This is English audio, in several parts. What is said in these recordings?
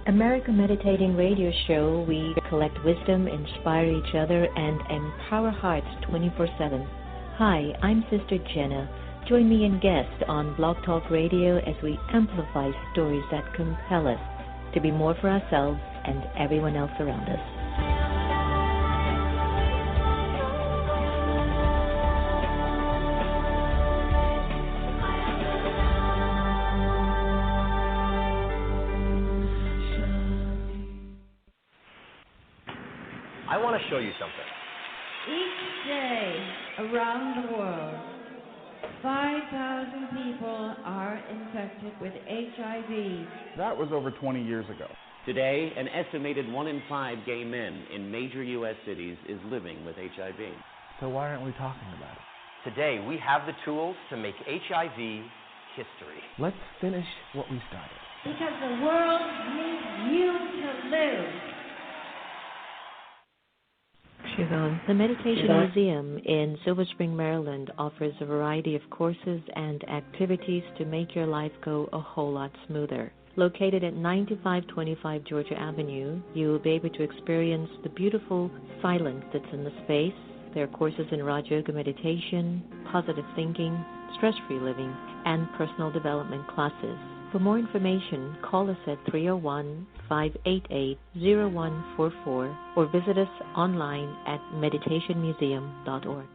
America Meditating Radio Show, we collect wisdom, inspire each other, and empower hearts 24/7. Hi, I'm Sister Jenna. Join me and guest on Blog Talk Radio as we amplify stories that compel us to be more for ourselves and everyone else around us. I want to show you something. Each day around the world, 5,000 people are infected with HIV. That was over 20 years ago. Today, an estimated 1 in 5 gay men in major U.S. cities is living with HIV. So why aren't we talking about it? Today, we have the tools to make HIV history. Let's finish what we started. Because the world needs you to live. Siobhan, the Meditation Museum in Silver Spring, Maryland offers a variety of courses and activities to make your life go a whole lot smoother. Located at 9525 Georgia Avenue, you will be able to experience the beautiful silence that's in the space. There are courses in Raj Yoga meditation, positive thinking, stress-free living, and personal development classes. For more information, call us at 301-588-0144 or visit us online at meditationmuseum.org.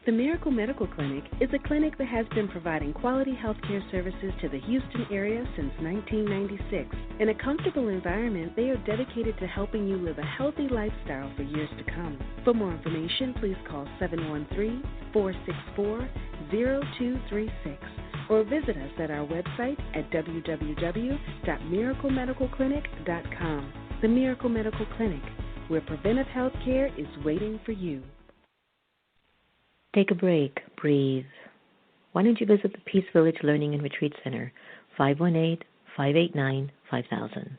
The Miracle Medical Clinic is a clinic that has been providing quality health care services to the Houston area since 1996. In a comfortable environment, they are dedicated to helping you live a healthy lifestyle for years to come. For more information, please call 713-464-0236 or visit us at our website at www.miraclemedicalclinic.com. The Miracle Medical Clinic, where preventive health care is waiting for you. Take a break. Breathe. Why don't you visit the Peace Village Learning and Retreat Center, 518-589-5000.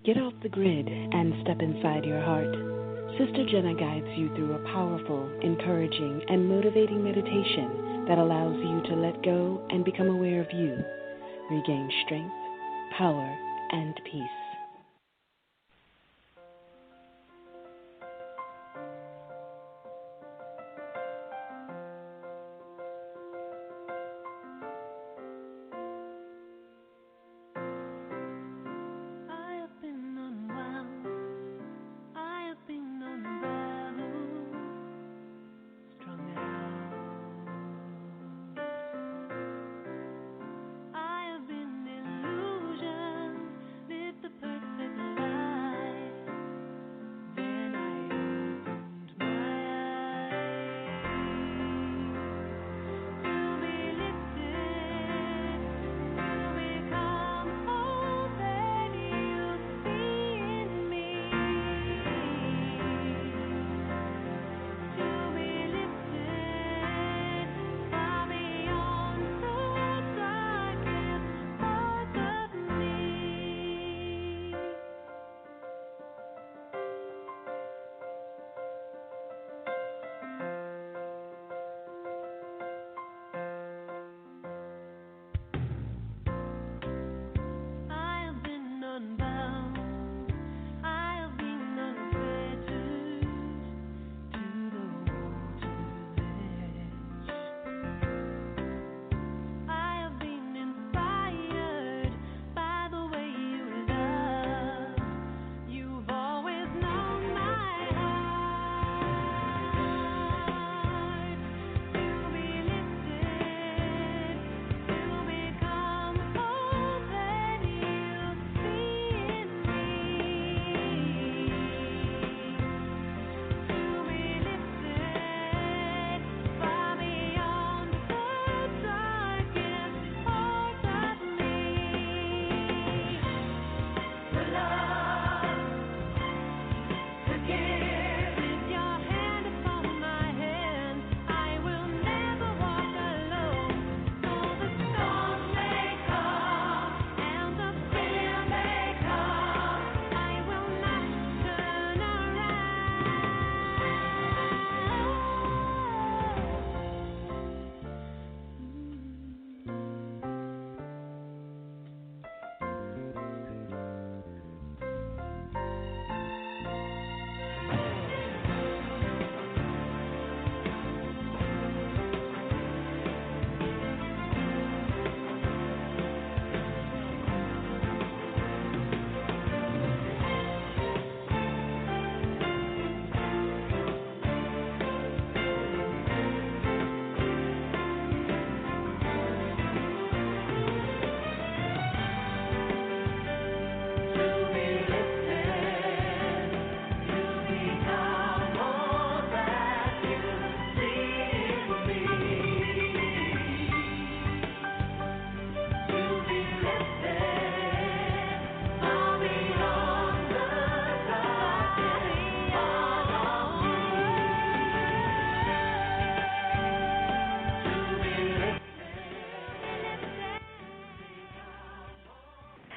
Get off the grid and step inside your heart. Sister Jenna guides you through a powerful, encouraging, and motivating meditation that allows you to let go and become aware of you, regain strength, power, and peace. Lit the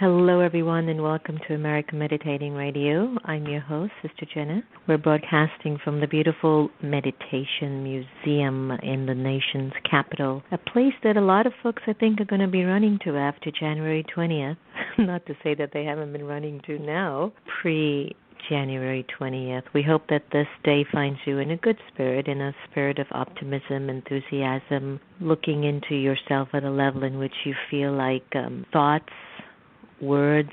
Hello, everyone, and welcome to America Meditating Radio. I'm your host, Sister Jenna. We're broadcasting from the beautiful Meditation Museum in the nation's capital, a place that a lot of folks, I think, are going to be running to after January 20th. Not to say that they haven't been running to now, pre-January 20th. We hope that this day finds you in a good spirit, in a spirit of optimism, enthusiasm, looking into yourself at a level in which you feel like thoughts, words,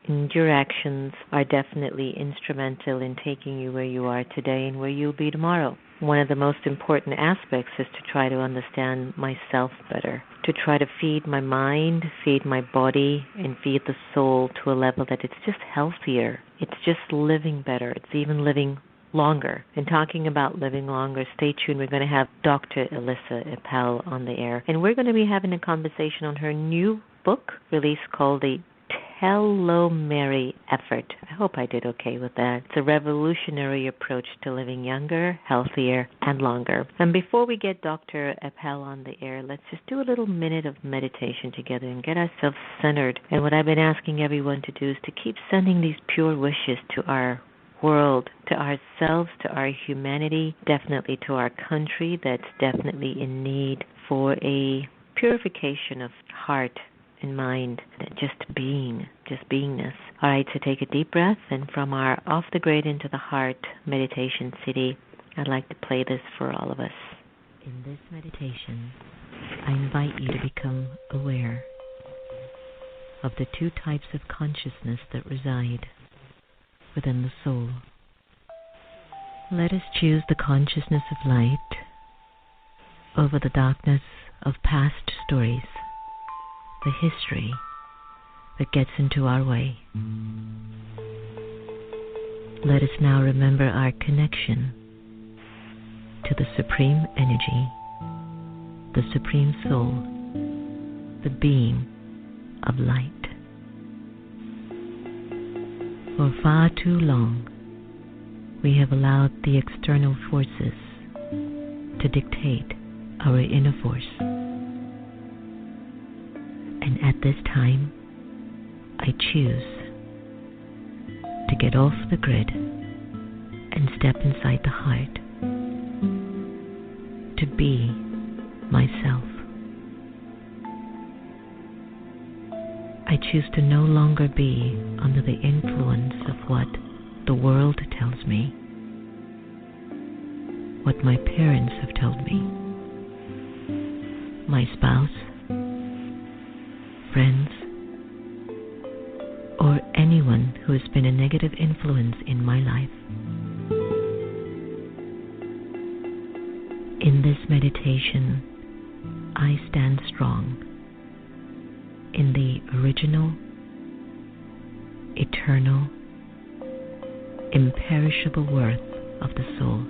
and your actions are definitely instrumental in taking you where you are today and where you'll be tomorrow. One of the most important aspects is to try to understand myself better, to try to feed my mind, feed my body, and feed the soul to a level that it's just healthier. It's just living better. It's even living longer. And talking about living longer, stay tuned. We're going to have Dr. Elissa-Epel on the air, and we're going to be having a conversation on her new book released called the telomere-effect. I hope I did okay with that. It's a revolutionary approach to living younger, healthier, and longer. And before we get Dr. Epel on the air, let's just do a little minute of meditation together and get ourselves centered. And what I've been asking everyone to do is to keep sending these pure wishes to our world, to ourselves, to our humanity, definitely to our country that's definitely in need for a purification of heart and mind, just beingness. All right, so take a deep breath, and from our Off the Grid into the Heart meditation city, I'd like to play this for all of us. In this meditation, I invite you to become aware of the two types of consciousness that reside within the soul. Let us choose the consciousness of light over the darkness of past stories, the history that gets into our way. Let us now remember our connection to the Supreme Energy, the Supreme Soul, the being of light. For far too long, we have allowed the external forces to dictate our inner force. And at this time, I choose to get off the grid and step inside the heart, to be myself. I choose to no longer be under the influence of what the world tells me, what my parents have told me, my spouse, friends, or anyone who has been a negative influence in my life. In this meditation, I stand strong in the original, eternal, imperishable worth of the soul.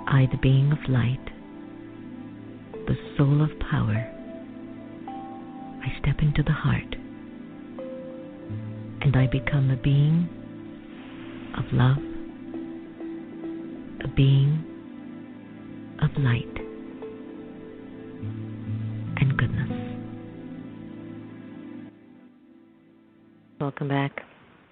I, the being of light, the soul of power, I step into the heart, and I become a being of love, a being of light and goodness. Welcome back.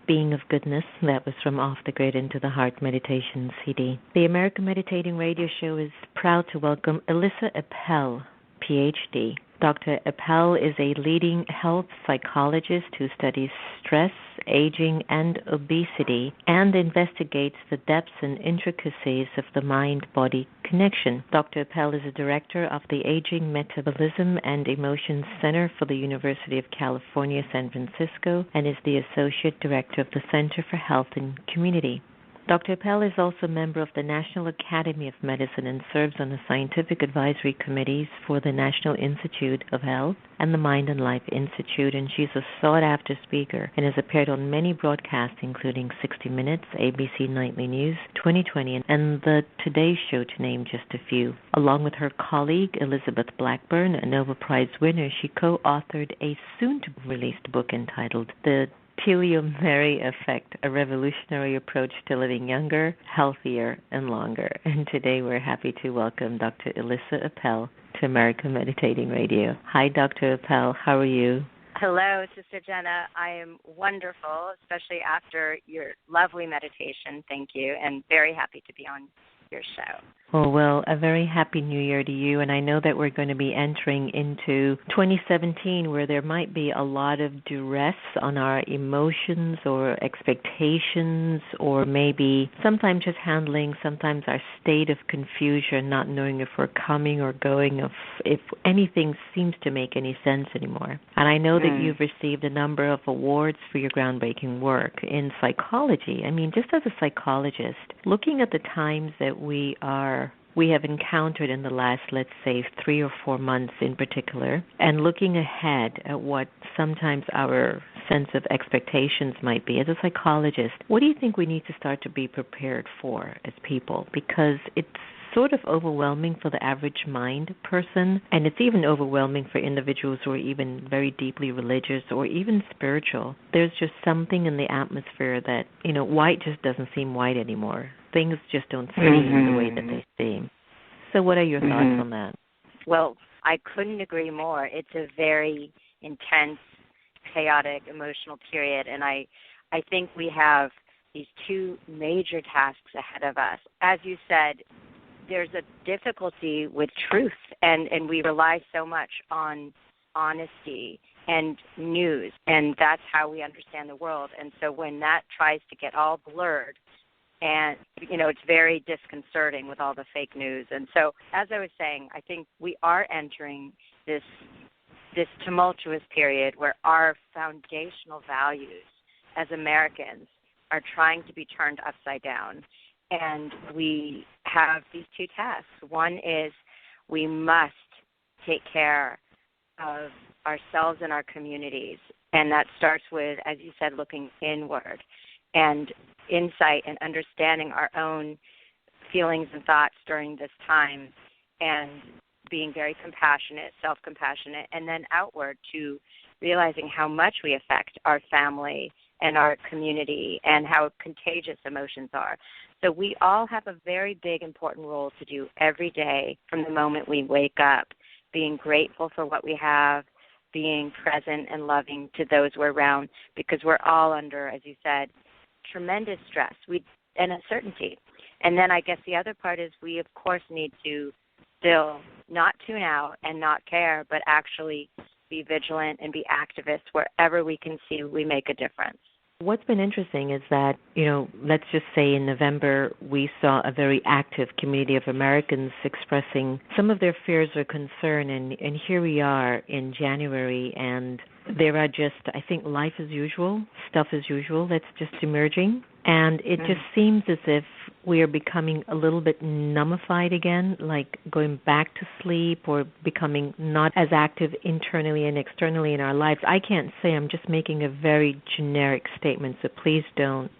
Being of Goodness, that was from Off the Grid into the Heart Meditation CD. The American Meditating Radio Show is proud to welcome Elissa-Epel, PhD. Dr. Epel is a leading health psychologist who studies stress, aging, and obesity, and investigates the depths and intricacies of the mind-body connection. Dr. Epel is a director of the Aging, Metabolism and Emotions Center for the University of California, San Francisco, and is the associate director of the Center for Health and Community. Dr. Epel is also a member of the National Academy of Medicine and serves on the scientific advisory committees for the National Institute of Health and the Mind and Life Institute, and she's a sought-after speaker and has appeared on many broadcasts, including 60 Minutes, ABC Nightly News, 2020, and the Today Show, to name just a few. Along with her colleague, Elizabeth-Blackburn, a Nobel Prize winner, she co-authored a soon-to-be-released book entitled The-telomere-effect, a revolutionary approach to living younger, healthier, and longer. And today we're happy to welcome Dr. Elissa-Epel to American Meditating Radio. Hi, Dr. Epel. How are you? Hello, Sister Jenna. I am wonderful, especially after your lovely meditation. Thank you, and very happy to be on your show. Well, a very happy New Year to you, and I know that we're going to be entering into 2017 where there might be a lot of duress on our emotions or expectations, or maybe sometimes just handling sometimes our state of confusion, not knowing if we're coming or going, if anything seems to make any sense anymore. And I know that you've received a number of awards for your groundbreaking work in psychology. I mean, just as a psychologist, looking at the times that we have encountered in the last, let's say, 3 or 4 months in particular, and looking ahead at what sometimes our sense of expectations might be. As a psychologist, what do you think we need to start to be prepared for as people? Because it's sort of overwhelming for the average mind person, and it's even overwhelming for individuals who are even very deeply religious or even spiritual. There's just something in the atmosphere that, white just doesn't seem white anymore. Things just don't seem the way that they seem. So what are your thoughts on that? Well, I couldn't agree more. It's a very intense, chaotic, emotional period, and I think we have these 2 major tasks ahead of us. As you said, there's a difficulty with truth, and we rely so much on honesty and news, and that's how we understand the world. And so when that tries to get all blurred, and, it's very disconcerting with all the fake news. And so, as I was saying, I think we are entering this tumultuous period where our foundational values as Americans are trying to be turned upside down. And we have these 2 tasks. One is we must take care of ourselves and our communities. And that starts with, as you said, looking inward and insight and understanding our own feelings and thoughts during this time, and being very compassionate, self-compassionate, and then outward to realizing how much we affect our family and our community and how contagious emotions are. So we all have a very big, important role to do every day from the moment we wake up, being grateful for what we have, being present and loving to those we're around, because we're all under, as you said, tremendous stress and uncertainty. And then I guess the other part is we, of course, need to still not tune out and not care, but actually be vigilant and be activists wherever we can see we make a difference. What's been interesting is that, let's just say in November, we saw a very active community of Americans expressing some of their fears or concern, and here we are in January, and there are just, I think, life as usual, stuff as usual that's just emerging. And it just seems as if we are becoming a little bit numbified again, like going back to sleep or becoming not as active internally and externally in our lives. I can't say, I'm just making a very generic statement, so please don't,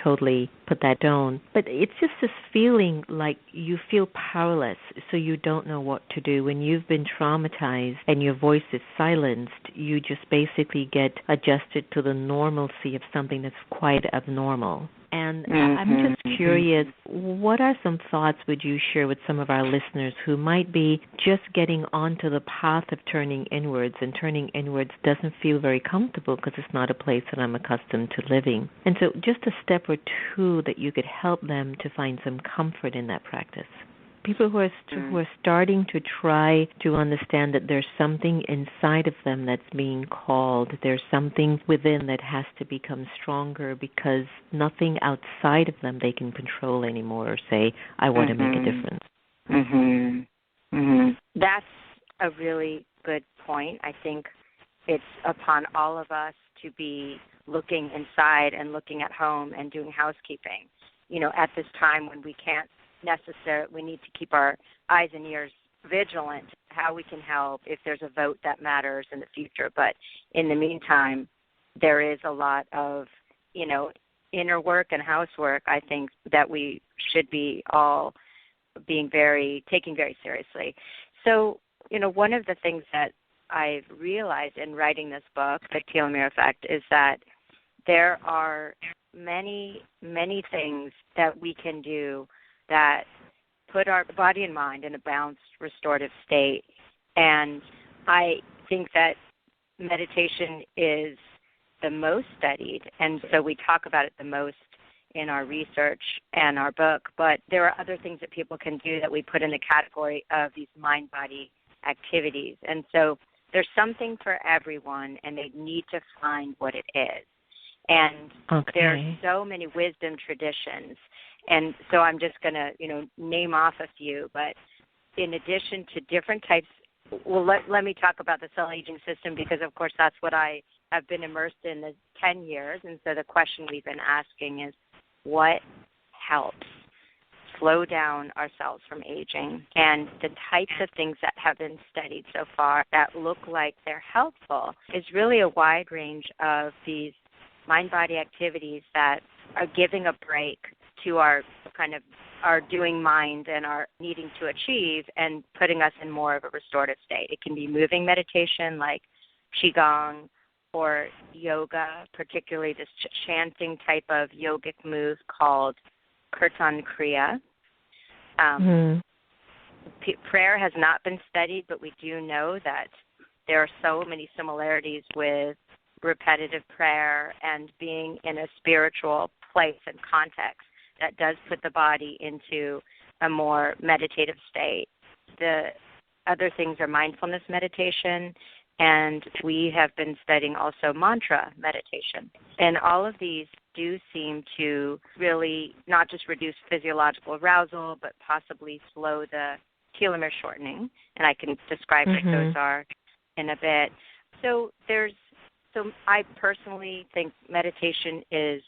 totally put that down. But it's just this feeling like you feel powerless, so you don't know what to do. When you've been traumatized and your voice is silenced, you just basically get adjusted to the normalcy of something that's quite abnormal. And I'm just curious, what are some thoughts would you share with some of our listeners who might be just getting onto the path of turning inwards, and turning inwards doesn't feel very comfortable because it's not a place that I'm accustomed to living? And so just a step or 2 that you could help them to find some comfort in that practice. People who are starting to try to understand that there's something inside of them that's being called. There's something within that has to become stronger, because nothing outside of them they can control anymore or say, I want to make a difference. That's a really good point. I think it's upon all of us to be looking inside and looking at home and doing housekeeping, at this time when we can't we need to keep our eyes and ears vigilant, how we can help if there's a vote that matters in the future. But in the meantime, there is a lot of, inner work and housework, I think, that we should be all taking very seriously. So, one of the things that I've realized in writing this book, The Telomere-Effect, is that there are many, many things that we can do that put our body and mind in a balanced, restorative state. And I think that meditation is the most studied, and so we talk about it the most in our research and our book, but there are other things that people can do that we put in the category of these mind-body activities. And so there's something for everyone, and they need to find what it is. And there are so many wisdom traditions, and so I'm just going to, name off a few, but in addition to different types, well, let me talk about the cell aging system because, of course, that's what I have been immersed in the 10 years, and so the question we've been asking is, what helps slow down our cells from aging? And the types of things that have been studied so far that look like they're helpful is really a wide range of these mind-body activities that are giving a break to our doing mind and our needing to achieve and putting us in more of a restorative state. It can be moving meditation like Qigong or yoga, particularly this chanting type of yogic move called Kirtan Kriya. Prayer has not been studied, but we do know that there are so many similarities with repetitive prayer and being in a spiritual place and context that does put the body into a more meditative state. The other things are mindfulness meditation, and we have been studying also mantra meditation. And all of these do seem to really not just reduce physiological arousal, but possibly slow the telomere shortening. And I can describe what those are in a bit. So I personally think meditation is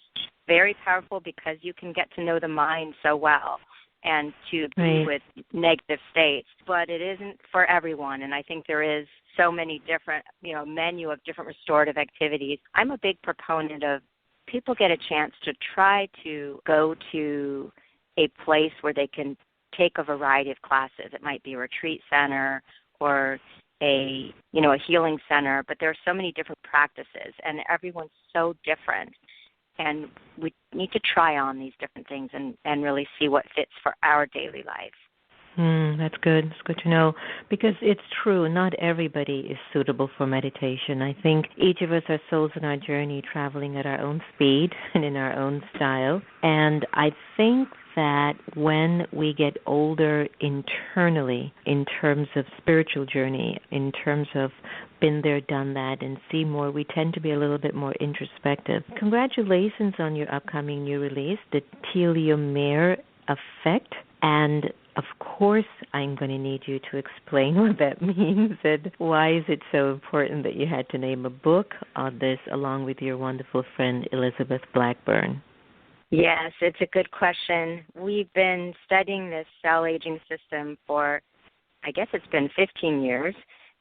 very powerful because you can get to know the mind so well and to be with negative states. But it isn't for everyone, and I think there is so many different, menu of different restorative activities. I'm a big proponent of people get a chance to try to go to a place where they can take a variety of classes. It might be a retreat center or a healing center, but there are so many different practices, and everyone's so different. And we need to try on these different things and really see what fits for our daily life. That's good. It's good to know because it's true. Not everybody is suitable for meditation. I think each of us are souls in our journey traveling at our own speed and in our own style. And I think that when we get older internally in terms of spiritual journey, in terms of been there, done that, and see more, we tend to be a little bit more introspective. Congratulations on your upcoming new release, the Telomere-Effect. And of course, I'm going to need you to explain what that means and why is it so important that you had to name a book on this along with your wonderful friend Elizabeth-Blackburn. Yes, it's a good question. We've been studying this cell aging system for, I guess it's been 15 years,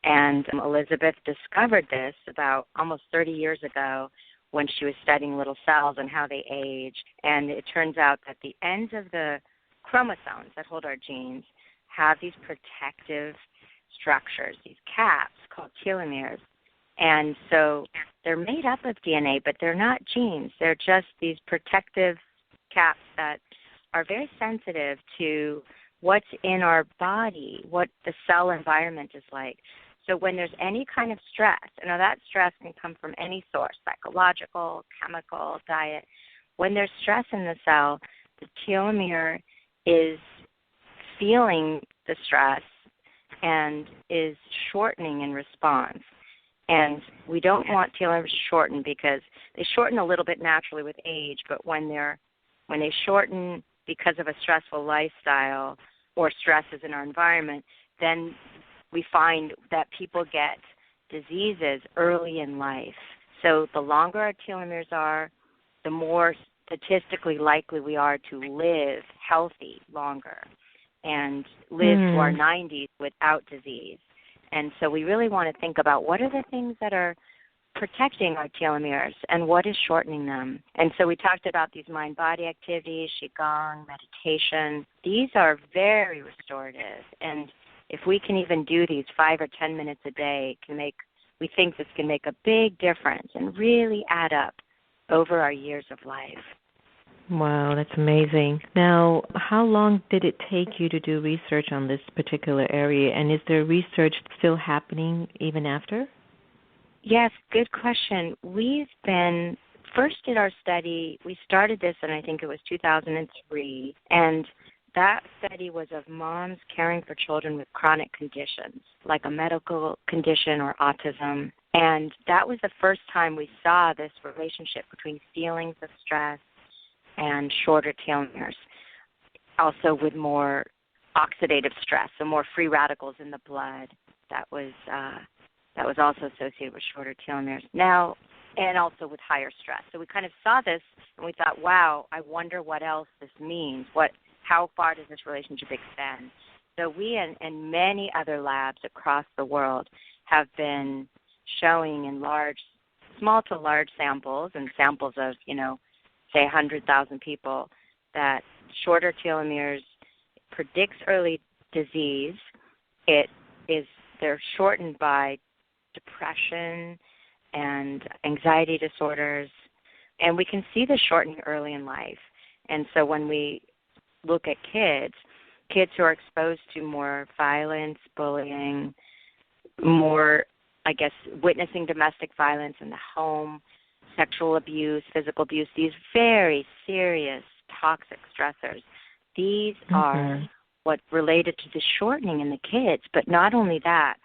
and Elizabeth discovered this about almost 30 years ago when she was studying little cells and how they age. And it turns out that the ends of the chromosomes that hold our genes have these protective structures, these caps called telomeres. And so they're made up of DNA, but they're not genes. They're just these protective caps that are very sensitive to what's in our body, what the cell environment is like. So when there's any kind of stress, and now that stress can come from any source, psychological, chemical, diet. When there's stress in the cell, the telomere is feeling the stress and is shortening in response. And we don't want telomeres to shorten because they shorten a little bit naturally with age, but when they shorten because of a stressful lifestyle or stresses in our environment, then we find that people get diseases early in life. So the longer our telomeres are, the more statistically likely we are to live healthy longer and live to our 90s without disease. And so we really want to think about what are the things that are protecting our telomeres and what is shortening them. And so we talked about these mind-body activities, Qigong, meditation. These are very restorative. And if we can even do these 5 or 10 minutes a day, we think this can make a big difference and really add up over our years of life. Wow, that's amazing. Now, how long did it take you to do research on this particular area, and is there research still happening even after? Yes, good question. We've been, first did our study, we started this in I think it was 2003, and that study was of moms caring for children with chronic conditions, like a medical condition or autism. And that was the first time we saw this relationship between feelings of stress and shorter telomeres, also with more oxidative stress, so more free radicals in the blood. That was also associated with shorter telomeres. Now, and also with higher stress. So we kind of saw this and we thought, wow, I wonder what else this means. How far does this relationship extend? So we and many other labs across the world have been showing in small to large samples and samples of, say 100,000 people, that shorter telomeres predicts early disease. They're shortened by depression and anxiety disorders, and we can see the shortening early in life. And so when we look at kids who are exposed to more violence, bullying, more, witnessing domestic violence in the home, sexual abuse, physical abuse, these very serious toxic stressors, these are what related to the shortening in the kids. But not only that,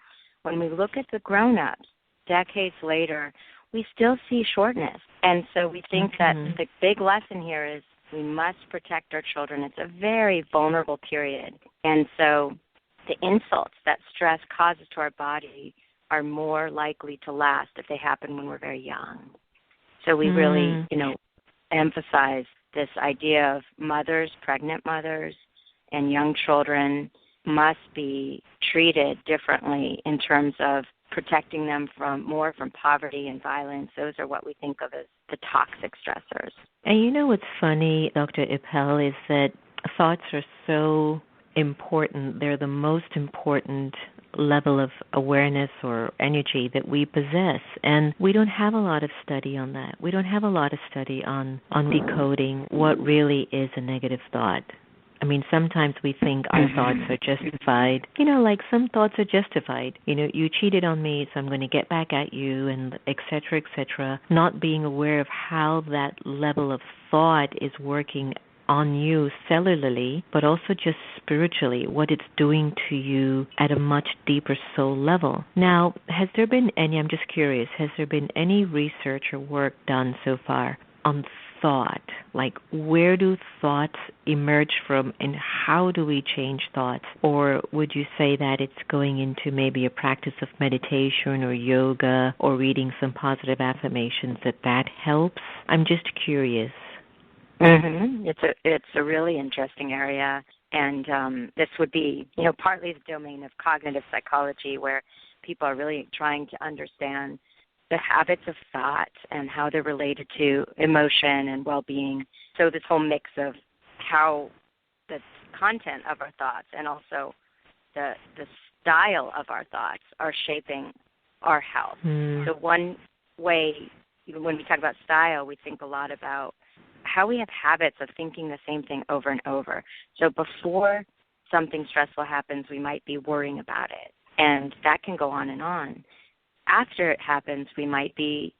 when we look at the grown-ups, decades later, we still see shortness. And so we think that the big lesson here is we must protect our children. It's a very vulnerable period. And so the insults that stress causes to our body are more likely to last if they happen when we're very young. So we really, emphasize this idea of mothers, pregnant mothers, and young children must be treated differently in terms of protecting them from poverty and violence. Those are what we think of as the toxic stressors. And what's funny, Dr. Epel, is that thoughts are so important. They're the most important level of awareness or energy that we possess. And we don't have a lot of study on that. We don't have a lot of study on decoding what really is a negative thought. I mean, sometimes we think our thoughts are justified. Like some thoughts are justified. You cheated on me, so I'm going to get back at you, and et cetera, not being aware of how that level of thought is working on you cellularly, but also just spiritually, what it's doing to you at a much deeper soul level. Now, has there been I'm just curious, has there been any research or work done so far on thought? Like, where do thoughts emerge from and how do we change thoughts? Or would you say that it's going into maybe a practice of meditation or yoga or reading some positive affirmations that helps? I'm just curious. It's a really interesting area, and this would be, partly the domain of cognitive psychology, where people are really trying to understand the habits of thought and how they're related to emotion and well-being. So this whole mix of how the content of our thoughts and also the style of our thoughts are shaping our health. So one way, when we talk about style, we think a lot about how we have habits of thinking the same thing over and over. So before something stressful happens, we might be worrying about it, and that can go on and on. After it happens, we might be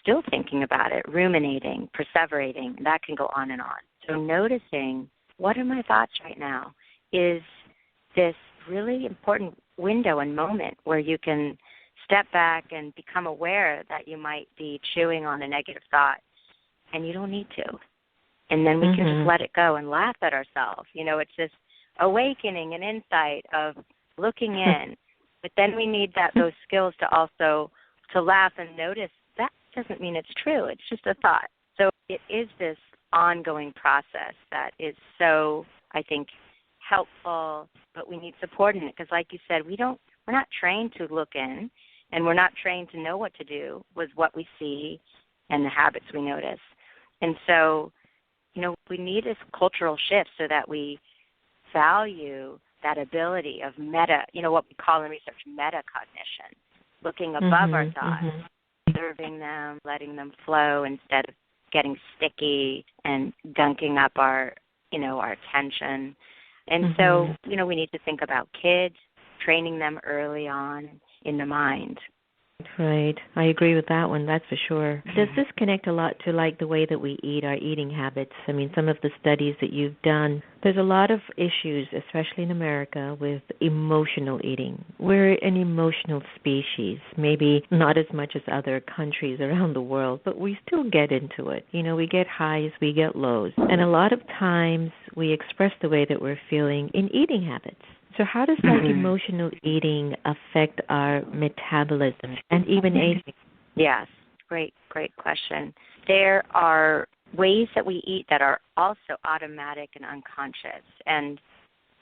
still thinking about it, ruminating, perseverating. That can go on and on. So noticing, what are my thoughts right now, is this really important window and moment where you can step back and become aware that you might be chewing on a negative thought, and you don't need to. And then we can just let it go and laugh at ourselves. It's this awakening and insight of looking in. But then we need those skills to also to laugh and notice that doesn't mean it's true. It's just a thought. So it is this ongoing process that is so, I think, helpful, but we need support in it because, like you said, we're not trained to look in, and we're not trained to know what to do with what we see and the habits we notice. And so, we need this cultural shift so that we value that ability of what we call in research metacognition, looking above our thoughts, observing them, letting them flow instead of getting sticky and gunking up our attention. And so, we need to think about kids, training them early on in the mind. Right. I agree with that one, that's for sure. Does this connect a lot to like the way that we eat, our eating habits? I mean, some of the studies that you've done, there's a lot of issues, especially in America, with emotional eating. We're an emotional species, maybe not as much as other countries around the world, but we still get into it. You know, we get highs, we get lows. And a lot of times we express the way that we're feeling in eating habits. So how does like emotional eating affect our metabolism and even aging? Yes, great question. There are ways that we eat that are also automatic and unconscious. And,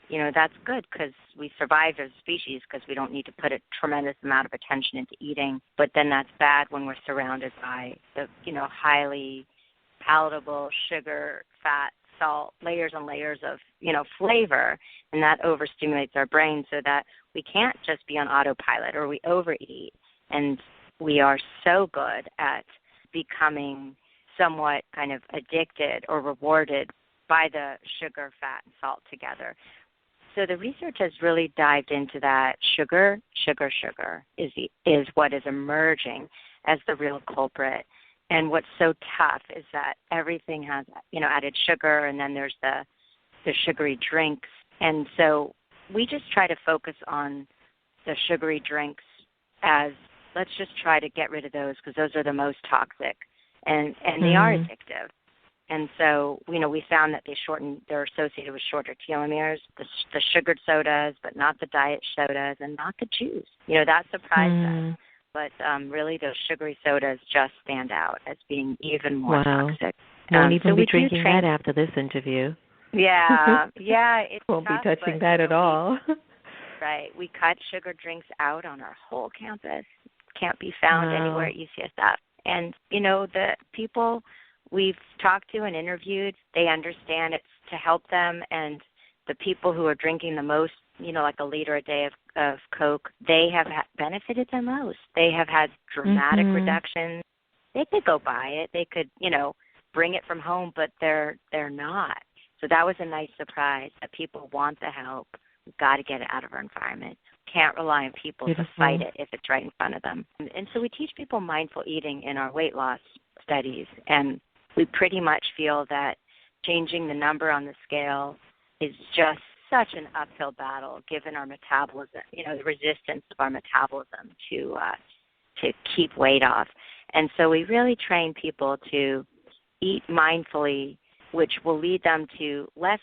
you know, that's good because we survived as a species because we don't need to put a tremendous amount of attention into eating. But then that's bad when we're surrounded by the, you know, highly palatable sugar, fat, salt, layers and layers of, you know, flavor, and that overstimulates our brain so that we can't just be on autopilot or we overeat. And we are so good at becoming somewhat kind of addicted or rewarded by the sugar, fat, and salt together. So the research has really dived into that. Sugar is what is emerging as the real culprit. And what's so tough is that everything has, you know, added sugar, and then there's the sugary drinks. And so we just try to focus on the sugary drinks as let's just try to get rid of those because those are the most toxic, and they are addictive. And so, you know, we found that they're associated with shorter telomeres, the sugared sodas, but not the diet sodas and not the juice. You know, that surprised us. But really, those sugary sodas just stand out as being even more toxic. Won't even be drinking that after this interview. Yeah, it's won't tough, be touching that at all. Right. We cut sugar drinks out on our whole campus. Can't be found anywhere at UCSF. And, you know, the people we've talked to and interviewed, they understand it's to help them. And the people who are drinking the most, you know, like a liter a day of Coke, they have benefited the most. They have had dramatic reductions. They could go buy it. They could, you know, bring it from home, but they're not. So that was a nice surprise that people want the help. We've got to get it out of our environment. Can't rely on people to fight it if it's right in front of them. And so we teach people mindful eating in our weight loss studies, and we pretty much feel that changing the number on the scale is just such an uphill battle given our metabolism, you know, the resistance of our metabolism to keep weight off. And so we really train people to eat mindfully, which will lead them to less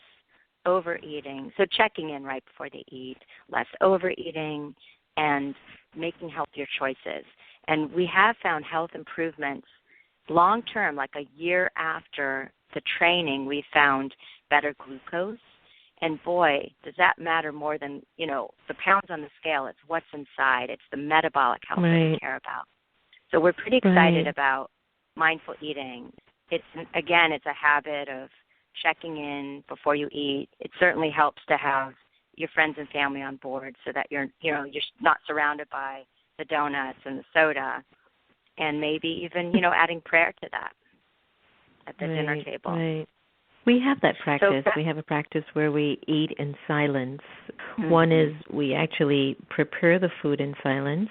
overeating, so checking in right before they eat, less overeating, and making healthier choices. And we have found health improvements long-term, like a year after the training, we found better glucose. And boy, does that matter more than, you know, the pounds on the scale. It's what's inside. It's the metabolic health that we care about. So we're pretty excited about mindful eating. It's a habit of checking in before you eat. It certainly helps to have your friends and family on board so that you're not surrounded by the donuts and the soda, and maybe even, you know, adding prayer to that at the dinner table. Right. We have that practice. We have a practice where we eat in silence. One is we actually prepare the food in silence.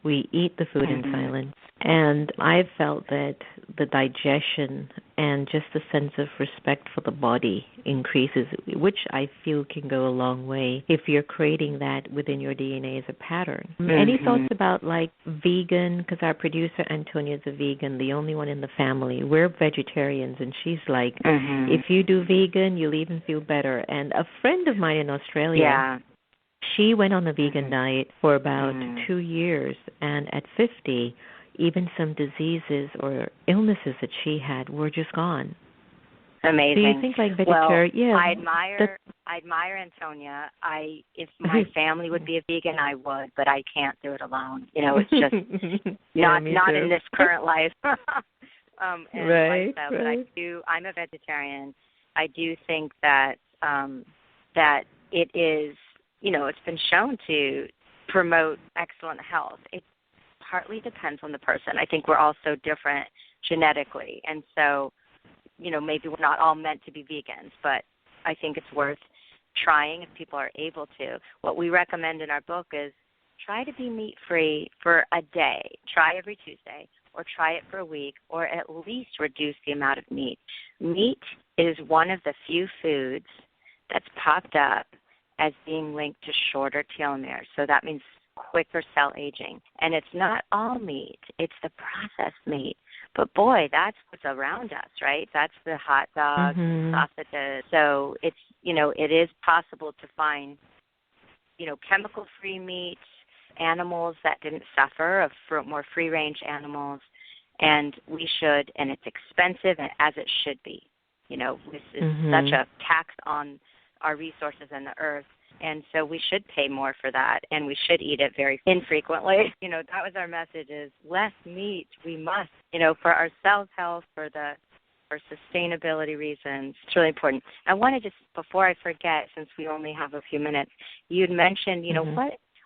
We eat the food in silence. And I've felt that the digestion and just the sense of respect for the body increases, which I feel can go a long way if you're creating that within your DNA as a pattern. Any thoughts about, like, vegan? Because our producer, Antonia's a vegan, the only one in the family. We're vegetarians, and she's like, if you do vegan, you'll even feel better. And a friend of mine in Australia, she went on the vegan diet for about 2 years, and at 50, even some diseases or illnesses that she had were just gone. Amazing. Do you think, like, vegetarian? Well, I admire Antonia. If my family would be a vegan, I would, but I can't do it alone. You know, it's just not in this current life. Lifestyle, but I'm a vegetarian. I do think that that it is, you know, it's been shown to promote excellent health. It partly depends on the person. I think we're all so different genetically, and so, you know, maybe we're not all meant to be vegans, but I think it's worth trying if people are able to. What we recommend in our book is try to be meat-free for a day. Try every Tuesday, or try it for a week, or at least reduce the amount of meat. Meat is one of the few foods that's popped up as being linked to shorter telomeres. So that means quicker cell aging. And it's not all meat. It's the processed meat. But, boy, that's what's around us, right? That's the hot dogs, sausages. So it's, it is possible to find, chemical-free meat, animals that didn't suffer, more free-range animals. And we should, and it's expensive, as it should be. This is such a tax on our resources and the earth. And so we should pay more for that, and we should eat it very infrequently. That was our message, is less meat. We must, for our cell health, for sustainability reasons. It's really important. I want to just, before I forget, since we only have a few minutes, you'd mentioned,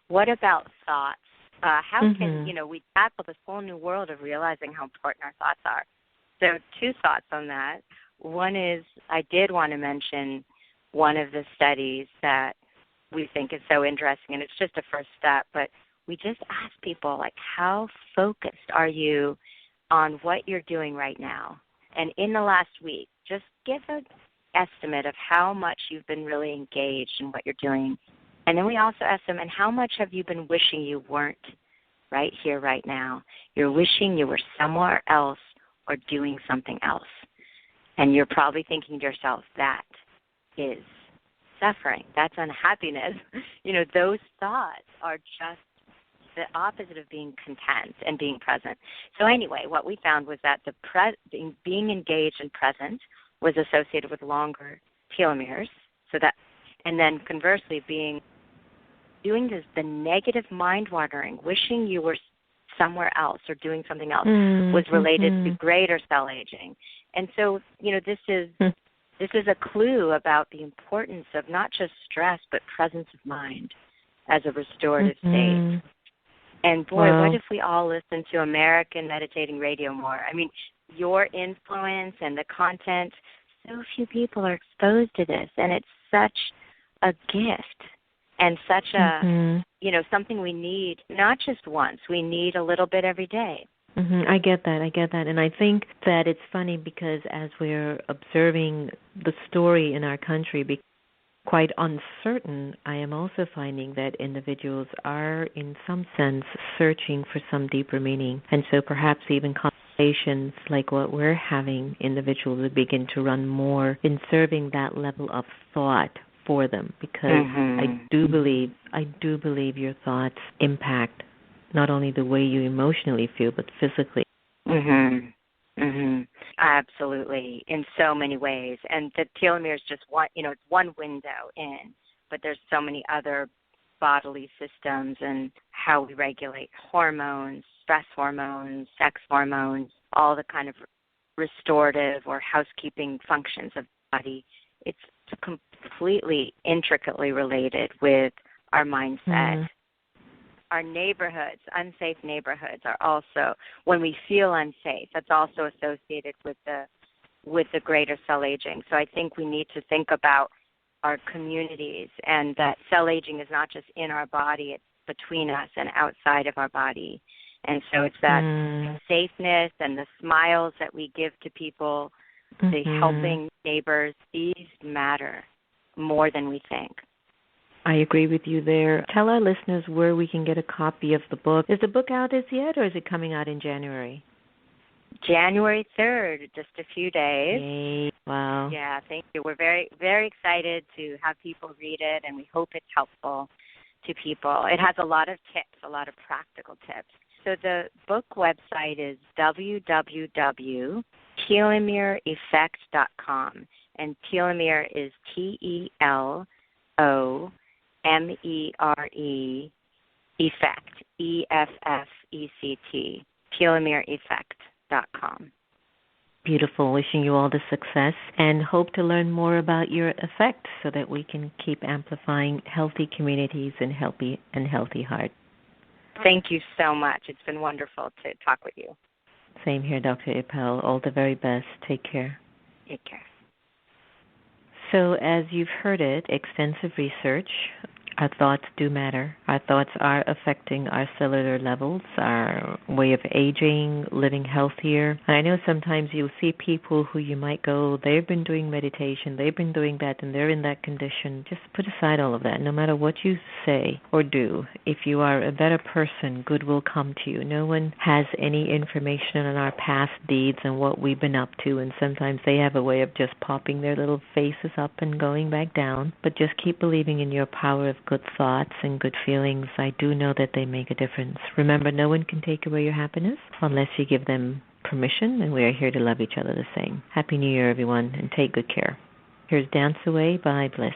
what about thoughts? How can, we tackle this whole new world of realizing how important our thoughts are? So 2 thoughts on that. One is, I did want to mention one of the studies that we think is so interesting, and it's just a first step, but we just ask people, like, how focused are you on what you're doing right now? And in the last week, just give an estimate of how much you've been really engaged in what you're doing. And then we also ask them, and how much have you been wishing you weren't right here, right now? You're wishing you were somewhere else or doing something else. And you're probably thinking to yourself, that is suffering. That's unhappiness. Those thoughts are just the opposite of being content and being present. So anyway, what we found was that being engaged and present was associated with longer telomeres. And then conversely, doing the negative mind wandering, wishing you were somewhere else or doing something else, was related to greater cell aging. And so, this is a clue about the importance of not just stress, but presence of mind as a restorative state. And, boy, what if we all listened to American Meditating Radio more? I mean, your influence and the content, so few people are exposed to this, and it's such a gift and such a, something we need, not just once. We need a little bit every day. I get that. And I think that it's funny because as we're observing the story in our country be quite uncertain, I am also finding that individuals are in some sense searching for some deeper meaning. And so perhaps even conversations like what we're having, individuals will begin to run more in serving that level of thought for them, because I do believe your thoughts impact not only the way you emotionally feel, but physically. Absolutely, in so many ways. And the telomere is just one, it's one window in, but there's so many other bodily systems and how we regulate hormones, stress hormones, sex hormones, all the kind of restorative or housekeeping functions of the body. It's completely intricately related with our mindset. Our neighborhoods, unsafe neighborhoods, are also, when we feel unsafe, that's also associated with the greater cell aging. So I think we need to think about our communities, and that cell aging is not just in our body, it's between us and outside of our body. And so it's that safeness and the smiles that we give to people, the helping neighbors, these matter more than we think. I agree with you there. Tell our listeners where we can get a copy of the book. Is the book out as yet, or is it coming out in January? January 3rd, just a few days. Yay. Wow. Yeah, thank you. We're very, very excited to have people read it, and we hope it's helpful to people. It has a lot of tips, a lot of practical tips. So the book website is www.telomere-effect.com, and telomere is TELOMERE, effect, EFFECT, telomere-effect.com. Beautiful. Wishing you all the success, and hope to learn more about your effect so that we can keep amplifying healthy communities and healthy hearts. Thank you so much. It's been wonderful to talk with you. Same here, Dr. Epel. All the very best. Take care. Take care. So as you've heard it, extensive research Our thoughts do matter. Our thoughts are affecting our cellular levels, our way of aging, living healthier. And I know sometimes you'll see people who you might go, they've been doing meditation, they've been doing that, and they're in that condition. Just put aside all of that. No matter what you say or do, if you are a better person, good will come to you. No one has any information on our past deeds and what we've been up to, and sometimes they have a way of just popping their little faces up and going back down. But just keep believing in your power of good thoughts and good feelings. I do know that they make a difference. Remember, no one can take away your happiness unless you give them permission, and we are here to love each other the same. Happy New Year, everyone, and take good care. Here's Dance Away by Bliss.